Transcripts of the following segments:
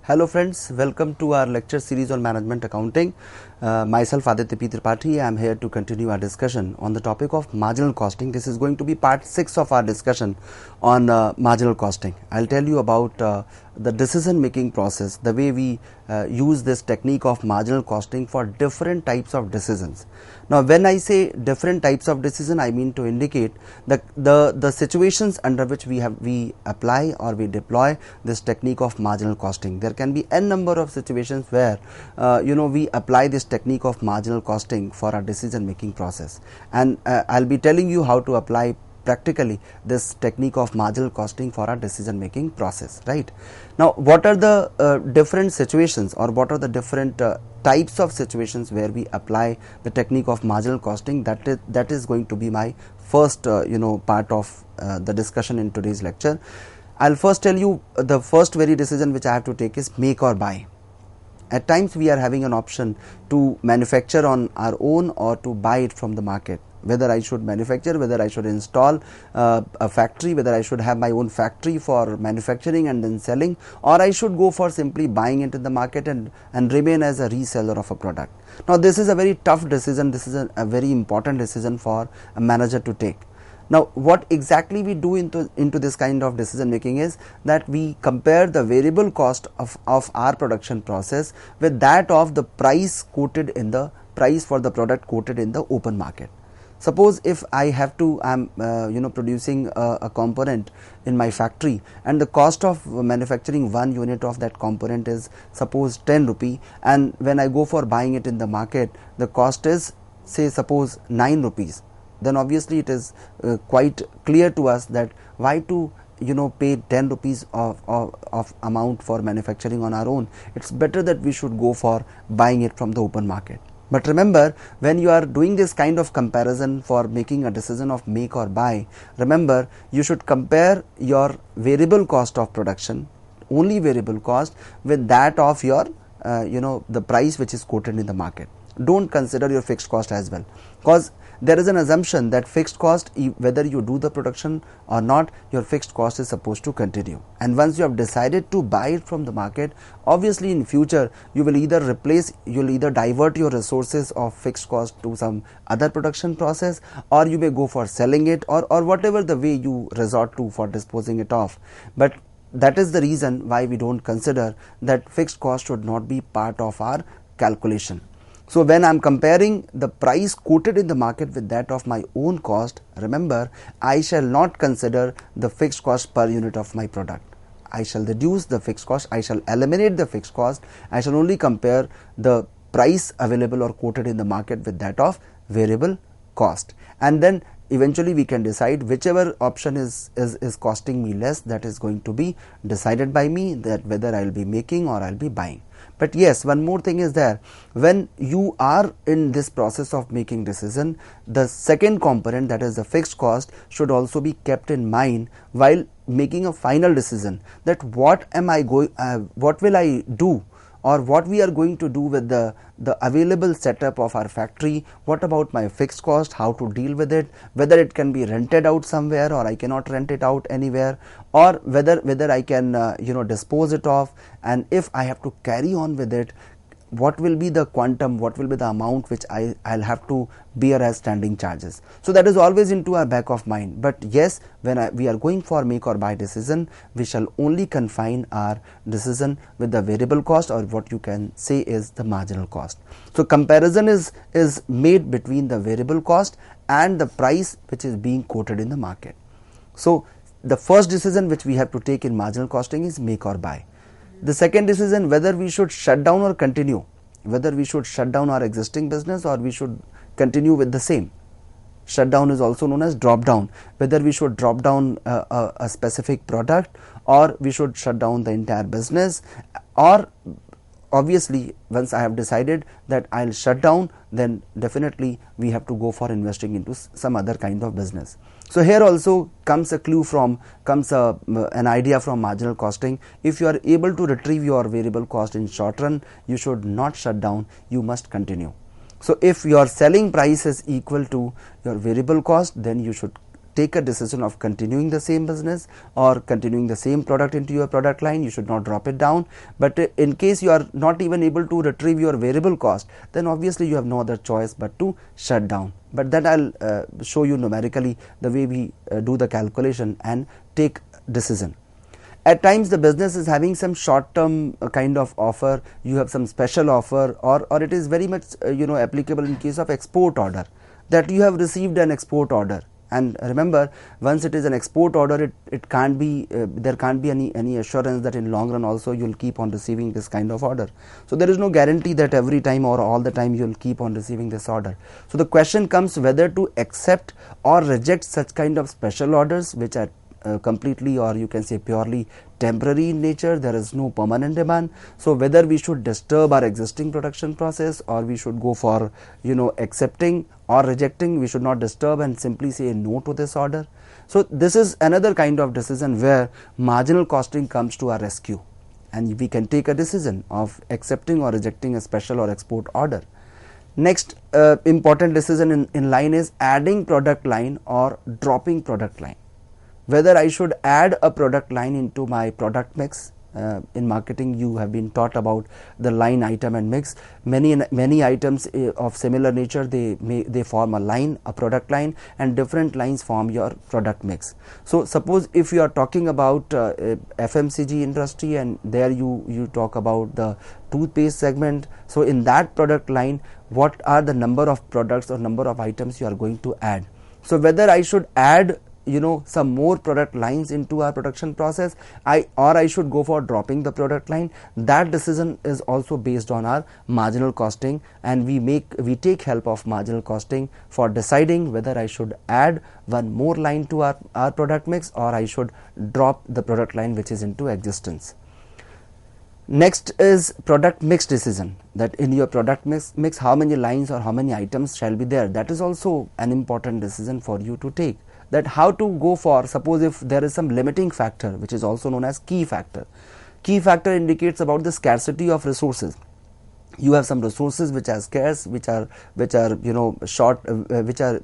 Hello friends, welcome to our lecture series on management accounting. Myself Aditya P. Tripathi, I am here to continue our discussion on the topic of marginal costing. This is going to be part 6 of our discussion on marginal costing. I'll tell you about the decision making process, the way we use this technique of marginal costing for different types of decisions. Now when I say different types of decision, I mean to indicate the situations under which we apply or we deploy this technique of marginal costing. There can be n number of situations where we apply this technique of marginal costing for our decision making process, and I'll be telling you how to apply practically this technique of marginal costing for our decision making process. Right now, what are the different situations, or what are the different types of situations where we apply the technique of marginal costing? That is going to be my first part of the discussion in today's lecture. I'll first tell you the first very decision which I have to take is make or buy. At times we are having an option to manufacture on our own or to buy it from the market. Whether I should manufacture, whether I should install a factory, whether I should have my own factory for manufacturing and then selling, or I should go for simply buying it in the market and remain as a reseller of a product. Now this is a very tough decision. This is a very important decision for a manager to take. Now what exactly we do into this kind of decision making is that we compare the variable cost of our production process with that of the price quoted in the price for the product quoted in the open market. Suppose if I have to, I'm producing a component in my factory, and the cost of manufacturing one unit of that component is suppose 10 rupee, and when I go for buying it in the market, the cost is say suppose 9 rupees. Then obviously it is quite clear to us that why to pay 10 rupees of amount for manufacturing on our own. It's better that we should go for buying it from the open market. But remember, when you are doing this kind of comparison for making a decision of make or buy, remember you should compare your variable cost of production, only variable cost, with that of your the price which is quoted in the market. Don't consider your fixed cost as well, because there is an assumption that fixed cost, whether you do the production or not, your fixed cost is supposed to continue. And once you have decided to buy it from the market, obviously in future you will either divert your resources of fixed cost to some other production process, or you may go for selling it, or whatever the way you resort to for disposing it off. But that is the reason why we don't consider that fixed cost should not be part of our calculation. So when I am comparing the price quoted in the market with that of my own cost, remember, I shall not consider the fixed cost per unit of my product. I shall reduce the fixed cost, I shall eliminate the fixed cost, I shall only compare the price available or quoted in the market with that of variable cost. And then eventually we can decide whichever option is costing me less, that is going to be decided by me, that whether I will be making or I will be buying. But yes, one more thing is there. When you are in this process of making decision, the second component, that is the fixed cost, should also be kept in mind while making a final decision, that what will I do, or what we are going to do with the available setup of our factory. What about my fixed cost, how to deal with it, whether it can be rented out somewhere or I cannot rent it out anywhere, or whether I can dispose it off, and if I have to carry on with it, what will be the quantum, what will be the amount which I'll have to bear as standing charges. So that is always into our back of mind. But yes, when we are going for make or buy decision, we shall only confine our decision with the variable cost, or what you can say is the marginal cost. So comparison is made between the variable cost and the price which is being quoted in the market. So the first decision which we have to take in marginal costing is make or buy. The second decision, whether we should shut down or continue, whether we should shut down our existing business or we should continue with the same. Shut down is also known as drop down, whether we should drop down a specific product, or we should shut down the entire business, or obviously once I have decided that I'll shut down, then definitely we have to go for investing into some other kind of business. So here also comes a clue an idea from marginal costing. If you are able to retrieve your variable cost in short run, you should not shut down, you must continue. So if your selling price is equal to your variable cost, then you should take a decision of continuing the same business or continuing the same product into your product line. You should not drop it down. But in case you are not even able to retrieve your variable cost, then obviously you have no other choice but to shut down. But then I'll show you numerically the way we do the calculation and take decision. At times the business is having some short term kind of offer, you have some special offer, or it is very much applicable in case of export order, that you have received an export order. And remember, once it is an export order, it can't be there can't be any assurance that in long run also you will keep on receiving this kind of order. So there is no guarantee that every time or all the time you will keep on receiving this order. So the question comes whether to accept or reject such kind of special orders which are completely, or you can say purely temporary in nature. There is no permanent demand. So whether we should disturb our existing production process or we should go for accepting or rejecting. We should not disturb and simply say no to this order. So this is another kind of decision where marginal costing comes to our rescue, and we can take a decision of accepting or rejecting a special or export order. Next important decision in line is adding product line or dropping product line. Whether I should add a product line into my product mix. In marketing you have been taught about the line, item and mix. Many items of similar nature, they form a line, a product line, and different lines form your product mix. So suppose if you are talking about FMCG industry and there you talk about the toothpaste segment, so in that product line what are the number of products or number of items you are going to add. So whether I should add some more product lines into our production process, or I should go for dropping the product line, that decision is also based on our marginal costing, and we take help of marginal costing for deciding whether I should add one more line to our product mix or I should drop the product line which is into existence. Next is product mix decision, that in your product mix how many lines or how many items shall be there. That is also an important decision for you to take, that how to go for, suppose if there is some limiting factor which is also known as key factor. Key factor indicates about the scarcity of resources. You have some resources which are scarce, which are short, which are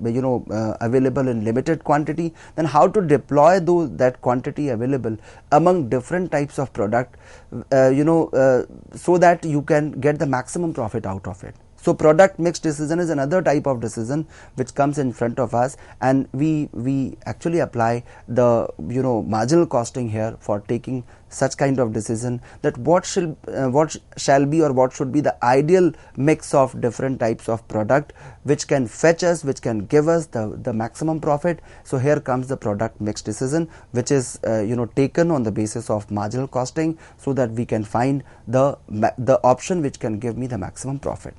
available in limited quantity. Then how to deploy that quantity available among different types of product, so that you can get the maximum profit out of it. So product mix decision is another type of decision which comes in front of us, and we actually apply the marginal costing here for taking such kind of decision, that what shall be or what should be the ideal mix of different types of product which can fetch us, which can give us the maximum profit. So here comes the product mix decision, which is taken on the basis of marginal costing, so that we can find the option which can give me the maximum profit.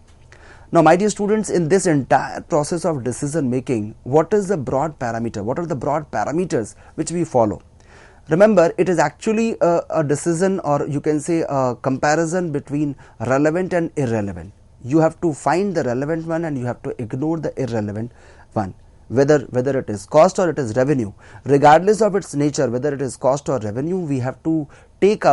Now my dear students, in this entire process of decision making, what is the broad parameter? What are the broad parameters which we follow? Remember, it is actually a decision, or you can say a comparison between relevant and irrelevant. You have to find the relevant one and you have to ignore the irrelevant one. Whether it is cost or it is revenue, regardless of its nature, whether it is cost or revenue, we have to take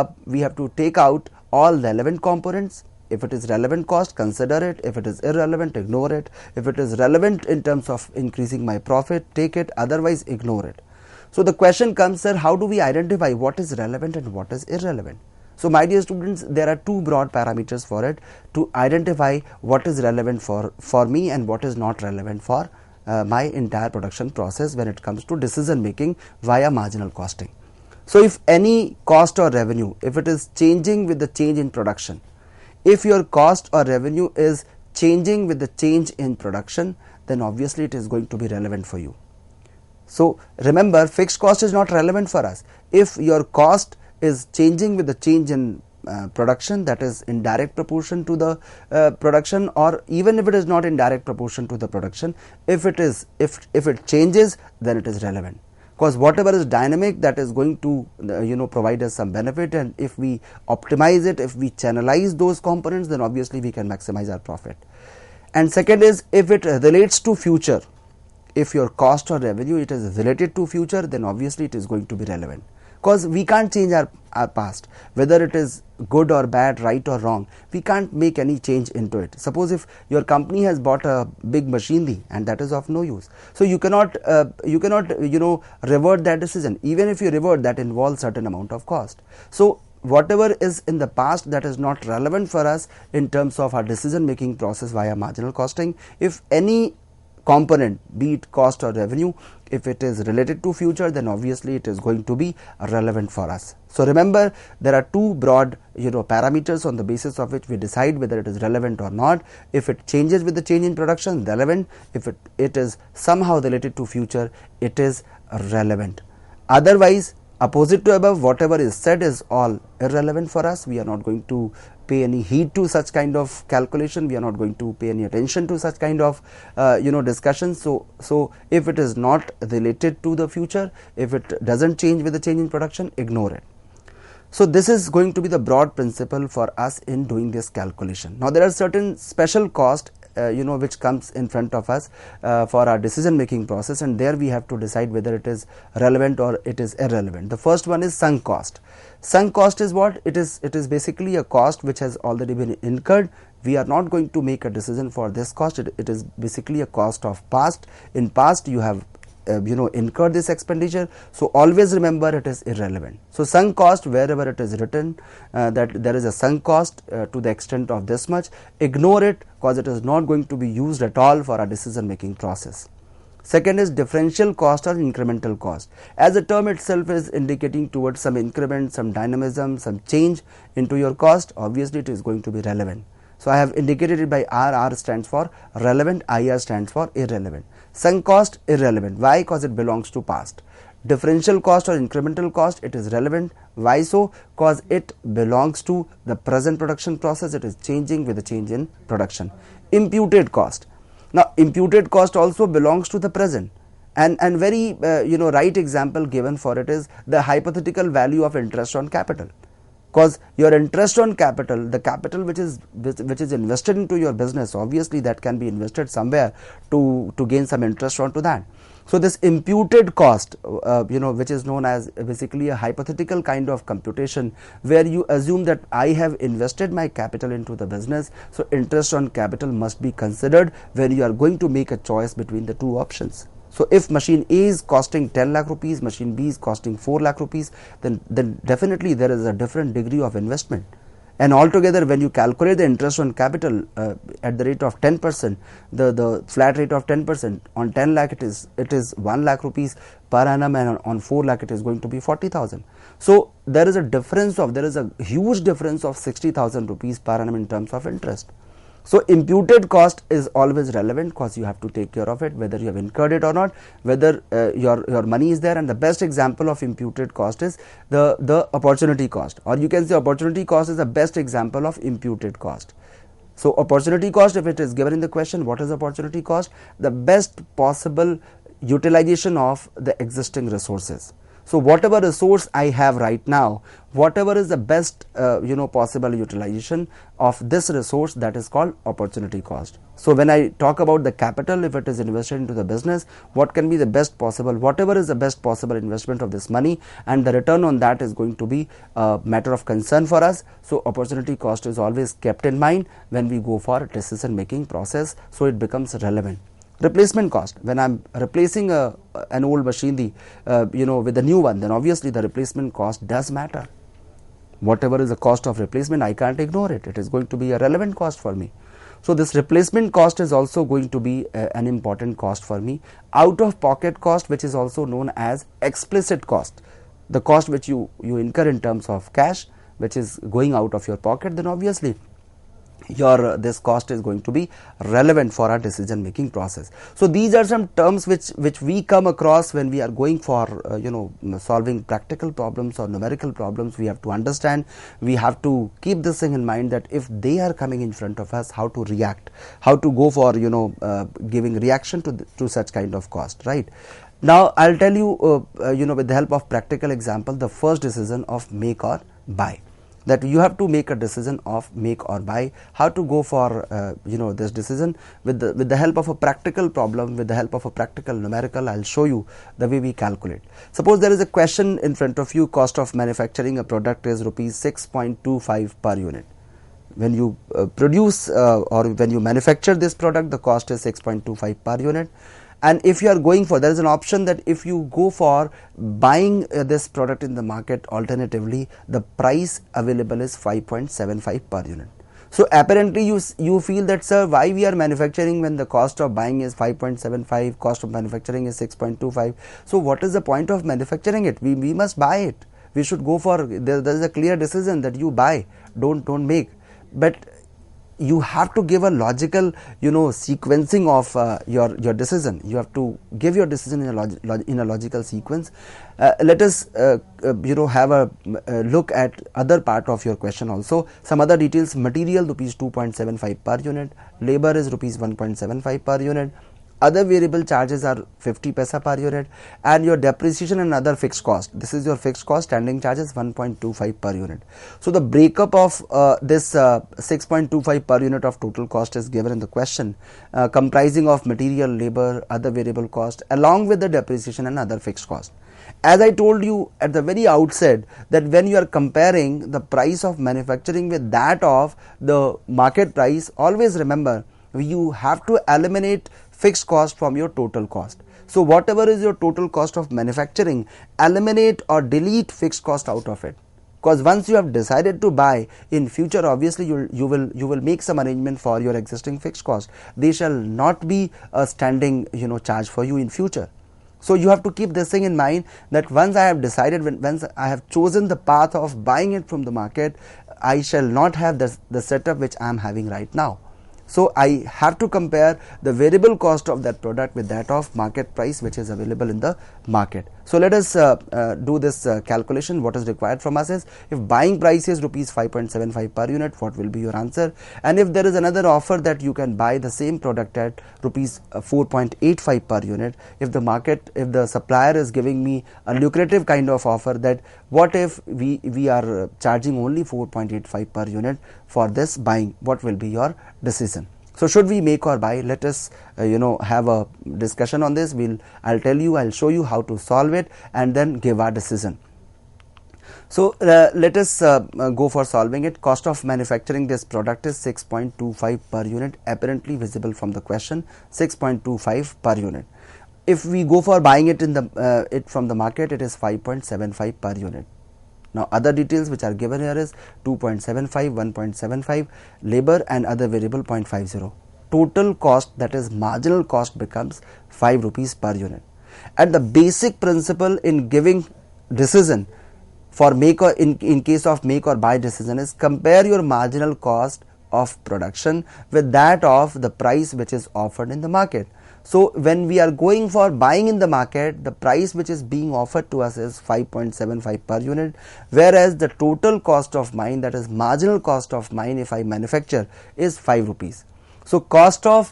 out all relevant components. If it is relevant cost, consider it. If it is irrelevant, ignore it. If it is relevant in terms of increasing my profit, take it, otherwise ignore it. So the question comes, sir, how do we identify what is relevant and what is irrelevant? So my dear students, there are two broad parameters for it, to identify what is relevant for me and what is not relevant for my entire production process when it comes to decision making via marginal costing. So if any cost or revenue, if it is changing with the change in production, if your cost or revenue is changing with the change in production, then obviously it is going to be relevant for you. So remember, fixed cost is not relevant for us. If your cost is changing with the change in production, that is in direct proportion to the production, or even if it is not in direct proportion to the production, if it changes, then it is relevant. Because whatever is dynamic, that is going to provide us some benefit, and if we optimize it, if we channelize those components, then obviously we can maximize our profit. And second is, if it relates to future, if your cost or revenue it is related to future, then obviously it is going to be relevant. because we can't change our past, whether it is good or bad, right or wrong. We can't make any change into it. Suppose if your company has bought a big machinery and that is of no use, so you cannot revert that decision. Even if you revert, that involves certain amount of cost. So whatever is in the past that is not relevant for us in terms of our decision making process via marginal costing, if any component, be it cost or revenue, if it is related to future, then obviously it is going to be relevant for us. So remember, there are two broad parameters on the basis of which we decide whether it is relevant or not. If it changes with the change in production, relevant. If it is somehow related to future, it is relevant. Otherwise, opposite to above, whatever is said is all irrelevant for us. We are not going to pay any heed to such kind of calculation. We are not going to pay any attention to such kind of discussion. So if it is not related to the future, if it doesn't change with the change in production, ignore it. So this is going to be the broad principle for us in doing this calculation. Now there are certain special cost which comes in front of us for our decision making process, and there we have to decide whether it is relevant or it is irrelevant. The first one is sunk cost. Sunk cost is what? It is basically a cost which has already been incurred. We are not going to make a decision for this cost. It is basically a cost of past. In past you have incur this expenditure, so always remember it is irrelevant. So sunk cost, wherever it is written that there is a sunk cost to the extent of this much, ignore it because it is not going to be used at all for our decision making process. Second is differential cost or incremental cost. As the term itself is indicating towards some increment, some dynamism, some change into your cost, obviously it is going to be relevant. So I have indicated it by R. R stands for relevant, IR stands for irrelevant. Sunk cost, irrelevant. Why? Because it belongs to past. Differential cost or incremental cost, it is relevant. Why so? Because it belongs to the present production process. It is changing with the change in production. Imputed cost. Now imputed cost also belongs to the present, and very right example given for it is the hypothetical value of interest on capital. Because your interest on capital, the capital which is invested into your business, obviously that can be invested somewhere to gain some interest onto that. So this imputed cost, which is known as basically a hypothetical kind of computation, where you assume that I have invested my capital into the business, so interest on capital must be considered when you are going to make a choice between the two options. So if machine A is costing 10 lakh rupees, machine B is costing 4 lakh rupees, then definitely there is a different degree of investment. And altogether, when you calculate the interest on capital at the rate of 10%, the flat rate of 10%, on 10 lakh it is 1 lakh rupees per annum, and on 4 lakh it is going to be 40,000. So there is a huge difference of 60,000 rupees per annum in terms of interest. So imputed cost is always relevant because you have to take care of it, whether you have incurred it or not, whether your money is there. And the best example of imputed cost is the opportunity cost, or you can say opportunity cost is the best example of imputed cost. So opportunity cost, if it is given in the question, what is opportunity cost? The best possible utilization of the existing resources. So whatever resource I have right now, whatever is the best possible utilization of this resource, that is called opportunity cost. So when I talk about the capital, if it is invested into the business, what can be the best possible, whatever is the best possible investment of this money, and the return on that is going to be a matter of concern for us. So opportunity cost is always kept in mind when we go for a decision making process, so it becomes relevant. Replacement cost, when I am replacing an old machinery with a new one, then obviously the replacement cost does matter. Whatever is the cost of replacement, I can't ignore it. It is going to be a relevant cost for me. So this replacement cost is also going to be an important cost for me. Out of pocket cost, which is also known as explicit cost, the cost which you incur in terms of cash, which is going out of your pocket, then obviously this cost is going to be relevant for our decision making process. So these are some terms which we come across when we are going for solving practical problems or numerical problems. We have to understand, we have to keep this thing in mind, that if they are coming in front of us, how to react, how to go for giving reaction to such kind of cost, right? Now I'll tell you with the help of practical example, the first decision of make or buy. that you have to make a decision of make or buy. How to go for this decision with the help of a practical problem, with the help of a practical numerical. I'll show you the way we calculate. Suppose there is a question in front of you. Cost of manufacturing a product is rupees 6.25 per unit. When you produce or when you manufacture this product, the cost is 6.25 per unit. And if you are going for, there is an option that if you go for buying this product in the market, alternatively the price available is 5.75 per unit. So apparently you feel that, sir, why we are manufacturing when the cost of buying is 5.75, cost of manufacturing is 6.25. So what is the point of manufacturing it? We must buy it. We should go for, there is a clear decision that you buy, don't make. But you have to give a logical sequencing of your decision. You have to give your decision in a logical sequence. Let us have a look at other part of your question also. Some other details: material rupees 2.75 per unit, labor is rupees 1.75 per unit, other variable charges are 50 paisa per unit, and your depreciation and other fixed cost, this is your fixed cost, standing charges 1.25 per unit. So the breakup of this 6.25 per unit of total cost is given in the question, comprising of material, labor, other variable cost, along with the depreciation and other fixed cost. As I told you at the very outset, that when you are comparing the price of manufacturing with that of the market price, always remember you have to eliminate fixed cost from your total cost. So whatever is your total cost of manufacturing, eliminate or delete fixed cost out of it. Because once you have decided to buy, in future obviously you will make some arrangement for your existing fixed cost. They shall not be a standing charge for you in future. So you have to keep this thing in mind, that once I have decided, once I have chosen the path of buying it from the market, I shall not have the setup which I am having right now. So I have to compare the variable cost of that product with that of market price which is available in the market. So let us do this calculation. What is required from us is, if buying price is rupees 5.75 per unit, what will be your answer? And if there is another offer that you can buy the same product at rupees 4.85 per unit, if the supplier is giving me a lucrative kind of offer, that what if we are charging only 4.85 per unit for this buying, what will be your decision? So should we make or buy? Let us have a discussion on this. I'll show you how to solve it and then give our decision. So let us go for solving it. Cost of manufacturing this product is 6.25 per unit, apparently visible from the question, 6.25 per unit. If we go for buying it from the market, it is 5.75 per unit. Now other details which are given here is 2.75, 1.75, labor and other variable 0.50. Total cost, that is marginal cost, becomes 5 rupees per unit. And the basic principle in giving decision for in case of make or buy decision is, compare your marginal cost of production with that of the price which is offered in the market. So when we are going for buying in the market, the price which is being offered to us is 5.75 per unit, whereas the total cost of mine, that is marginal cost of mine if I manufacture, is 5 rupees. So cost of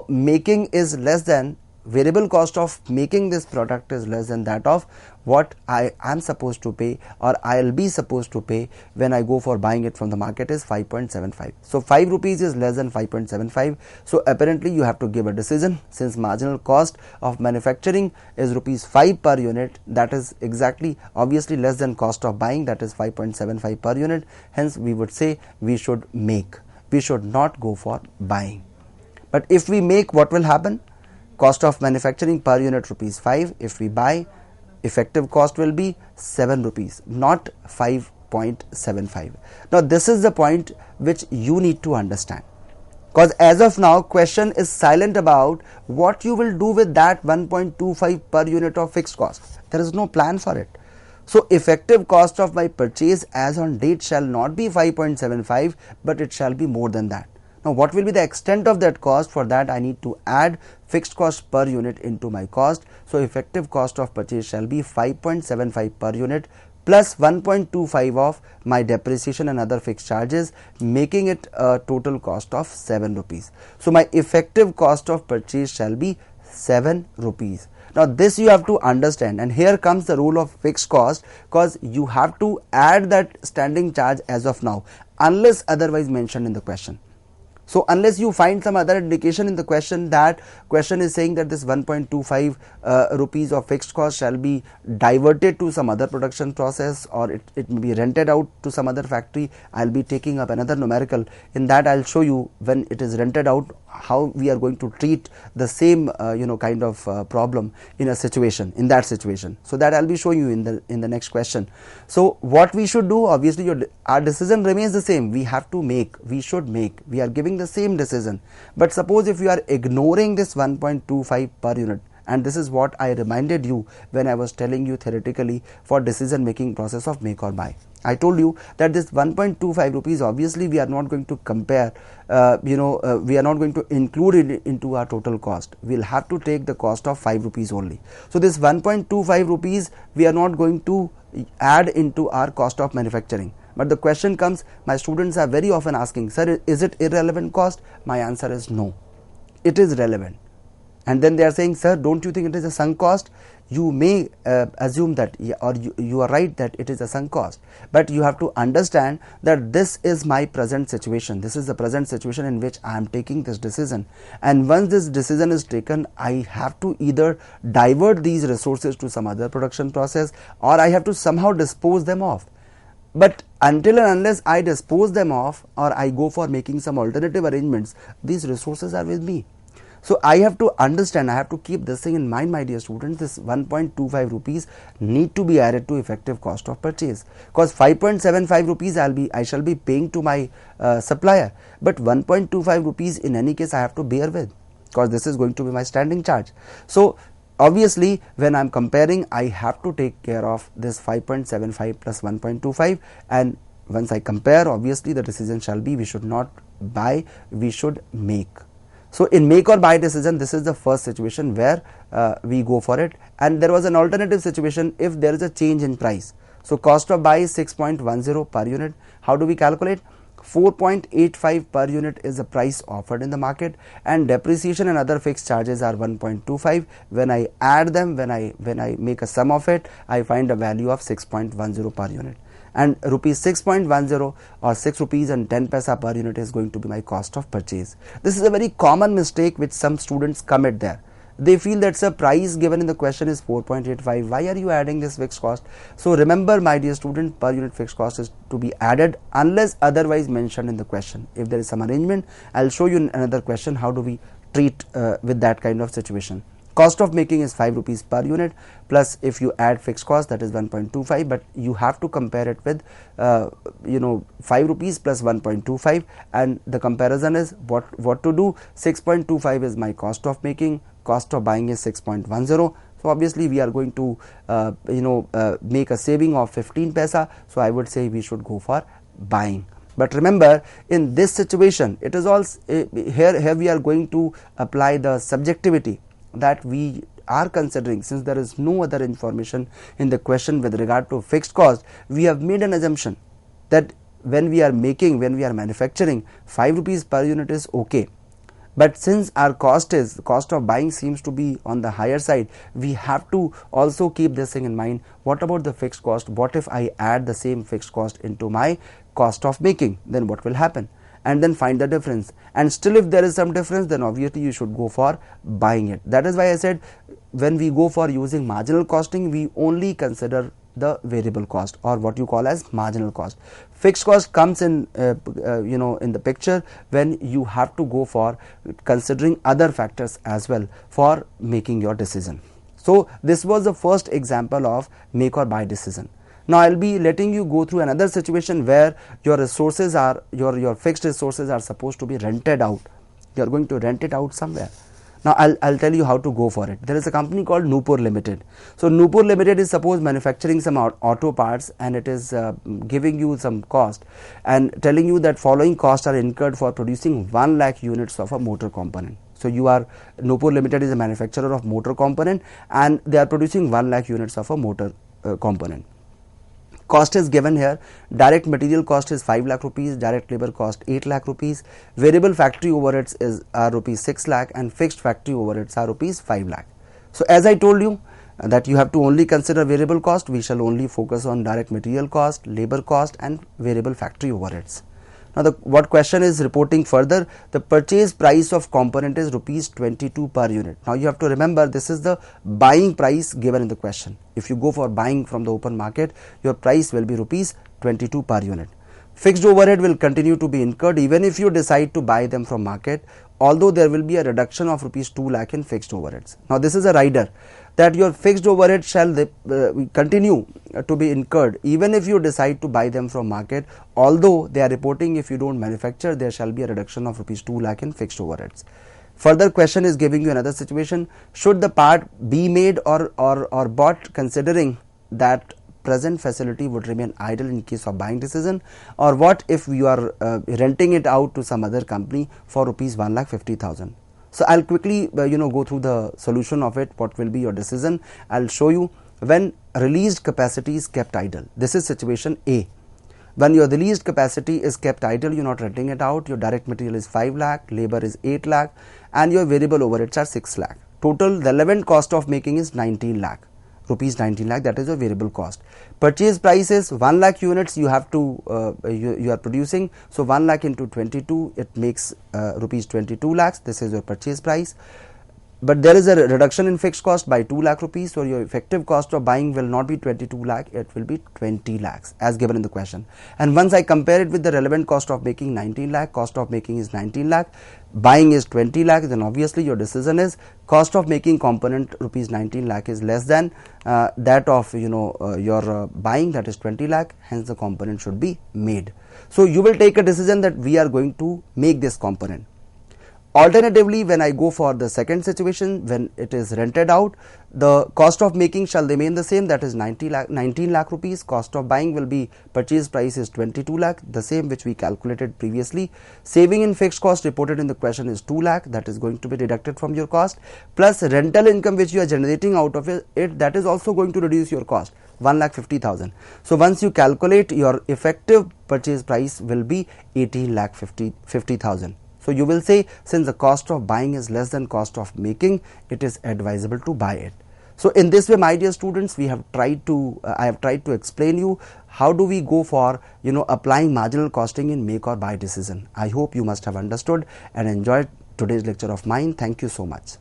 making is less than, variable cost of making this product is less than that of what I am supposed to pay, or I'll be supposed to pay when I go for buying it from the market, is 5.75. So 5 rupees is less than 5.75. So apparently you have to give a decision, since marginal cost of manufacturing is rupees 5 per unit, that is exactly obviously less than cost of buying, that is 5.75 per unit. Hence we would say we should make, we should not go for buying. But if we make, what will happen? Cost of manufacturing per unit rupees 5. If we buy, effective cost will be 7 rupees, not 5.75. Now this is the point which you need to understand, because as of now question is silent about what you will do with that 1.25 per unit of fixed cost. There is no plan for it. So effective cost of my purchase as on date shall not be 5.75, but it shall be more than that. Now what will be the extent of that cost? For that I need to add fixed cost per unit into my cost. So effective cost of purchase shall be 5.75 per unit plus 1.25 of my depreciation and other fixed charges, making it a total cost of 7 rupees. So my effective cost of purchase shall be 7 rupees. Now this you have to understand, and here comes the role of fixed cost, because you have to add that standing charge as of now unless otherwise mentioned in the question. So unless you find some other indication in the question, that question is saying that this 1.25 rupees of fixed cost shall be diverted to some other production process, or it may be rented out to some other factory, I'll be taking up another numerical. In that I'll show you when it is rented out how we are going to treat the same kind of problem in a situation, in that situation. So that I'll be showing you in the next question. So what we should do, obviously our decision remains the same. We should make, we are giving the same decision. But suppose if you are ignoring this 1.25 per unit, and this is what I reminded you when I was telling you theoretically for decision making process of make or buy. I told you that this 1.25 rupees, obviously we are not going to compare, we are not going to include it into our total cost. We'll have to take the cost of 5 rupees only. So this 1.25 rupees we are not going to add into our cost of manufacturing. But the question comes, my students are very often asking, sir, is it irrelevant cost? My answer is no, it is relevant. And then they are saying, sir, don't you think it is a sunk cost? You may assume that, or you are right that it is a sunk cost, but you have to understand that this is my present situation. This is the present situation in which I am taking this decision, and once this decision is taken, I have to either divert these resources to some other production process, or I have to somehow dispose them off. But until and unless I dispose them off, or I go for making some alternative arrangements, these resources are with me. So I have to understand, I have to keep this thing in mind, my dear students. This 1.25 rupees need to be added to effective cost of purchase, because 5.75 rupees I shall be paying to my supplier, but 1.25 rupees in any case I have to bear with, because this is going to be my standing charge. So obviously when I am comparing, I have to take care of this 5.75 plus 1.25, and once I compare, obviously the decision shall be, we should not buy, we should make. So in make or buy decision, this is the first situation where we go for it. And there was an alternative situation if there is a change in price. So cost of buy is 6.10 per unit. How do we calculate? 4.85 per unit is the price offered in the market, and depreciation and other fixed charges are 1.25. When I add them, when I make a sum of it, I find a value of 6.10 per unit. And rupees 6.10 or 6 rupees and 10 paisa per unit is going to be my cost of purchase. This is a very common mistake which some students commit there. They feel that the price given in the question is 4.85. Why are you adding this fixed cost? So remember, my dear student, per unit fixed cost is to be added unless otherwise mentioned in the question. If there is some arrangement, I'll show you in another question how do we treat with that kind of situation. Cost of making is 5 rupees per unit, plus if you add fixed cost, that is 1.25, but you have to compare it with 5 rupees plus 1.25, and the comparison is what to do. 6.25 is my cost of making, cost of buying is 6.10. So obviously we are going to make a saving of 15 paisa, so I would say we should go for buying. But remember, in this situation, it is all here we are going to apply the subjectivity that we are considering. Since there is no other information in the question with regard to fixed cost, we have made an assumption that when we are manufacturing, 5 rupees per unit is okay. But since our cost of buying seems to be on the higher side, we have to also keep this thing in mind. What about the fixed cost? What if I add the same fixed cost into my cost of making? Then what will happen? And then find the difference. And still if there is some difference, then obviously you should go for buying it. That is why I said when we go for using marginal costing, we only consider the variable cost, or what you call as marginal cost. Fixed cost comes in in the picture when you have to go for considering other factors as well for making your decision. So this was the first example of make or buy decision. Now I'll be letting you go through another situation where your resources are your fixed resources are supposed to be rented out. You are going to rent it out somewhere. Now I'll tell you how to go for it. There is a company called Nupur Limited. So Nupur Limited is suppose manufacturing some auto parts, and it is giving you some cost and telling you that following costs are incurred for producing 1 lakh units of a motor component. So Nupur Limited is a manufacturer of motor component, and they are producing 1 lakh units of a motor component. Cost is given here. Direct material cost is 5 lakh rupees, direct labor cost 8 lakh rupees, variable factory overheads are rupees 6 lakh, and fixed factory overheads are rupees 5 lakh. So as I told you that you have to only consider variable cost, we shall only focus on direct material cost, labor cost and variable factory overheads. Now what question is reporting further, the purchase price of component is rupees 22 per unit. Now you have to remember this is the buying price given in the question. If you go for buying from the open market, your price will be rupees 22 per unit. Fixed overhead will continue to be incurred even if you decide to buy them from market, although there will be a reduction of rupees 2 lakh in fixed overheads. Now this is a rider that your fixed overhead shall continue to be incurred even if you decide to buy them from market, although they are reporting if you don't manufacture there shall be a reduction of rupees 2 lakh in fixed overheads. Further question is giving you another situation, should the part be made or bought considering that present facility would remain idle in case of buying decision, or what if you are renting it out to some other company for rupees 1,50,000. So I'll quickly go through the solution of it. What will be your decision? I'll show you. When released capacity is kept idle, this is situation A. When your released capacity is kept idle, you're not renting it out, your direct material is 5 lakh, labor is 8 lakh and your variable overheads are 6 lakh. Total relevant cost of making is 19 lakh. Rupees 19 lakh, that is your variable cost. Purchase price is 1 lakh units you have to you are producing, so 1 lakh into 22 it makes rupees 22 lakhs. This is your purchase price. But there is a reduction in fixed cost by 2 lakh rupees, so your effective cost of buying will not be 22 lakh, it will be 20 lakhs as given in the question. And once I compare it with the relevant cost of making 19 lakh, cost of making is 19 lakh, buying is 20 lakh, then obviously your decision is cost of making component rupees 19 lakh is less than that of your buying, that is 20 lakh, hence the component should be made. So you will take a decision that we are going to make this component. Alternatively, when I go for the second situation, when it is rented out, the cost of making shall remain the same, that is 19 lakh rupees. Cost of buying will be, purchase price is 22 lakh, the same which we calculated previously. Saving in fixed cost reported in the question is 2 lakh, that is going to be deducted from your cost, plus rental income which you are generating out of it, that is also going to reduce your cost, 1,50,000. So once you calculate, your effective purchase price will be 18,50,000. So you will say, since the cost of buying is less than cost of making, it is advisable to buy it. So in this way, my dear students, we have tried to I have tried to explain you how do we go for applying marginal costing in make or buy decision. I hope you must have understood and enjoyed today's lecture of mine. Thank you so much.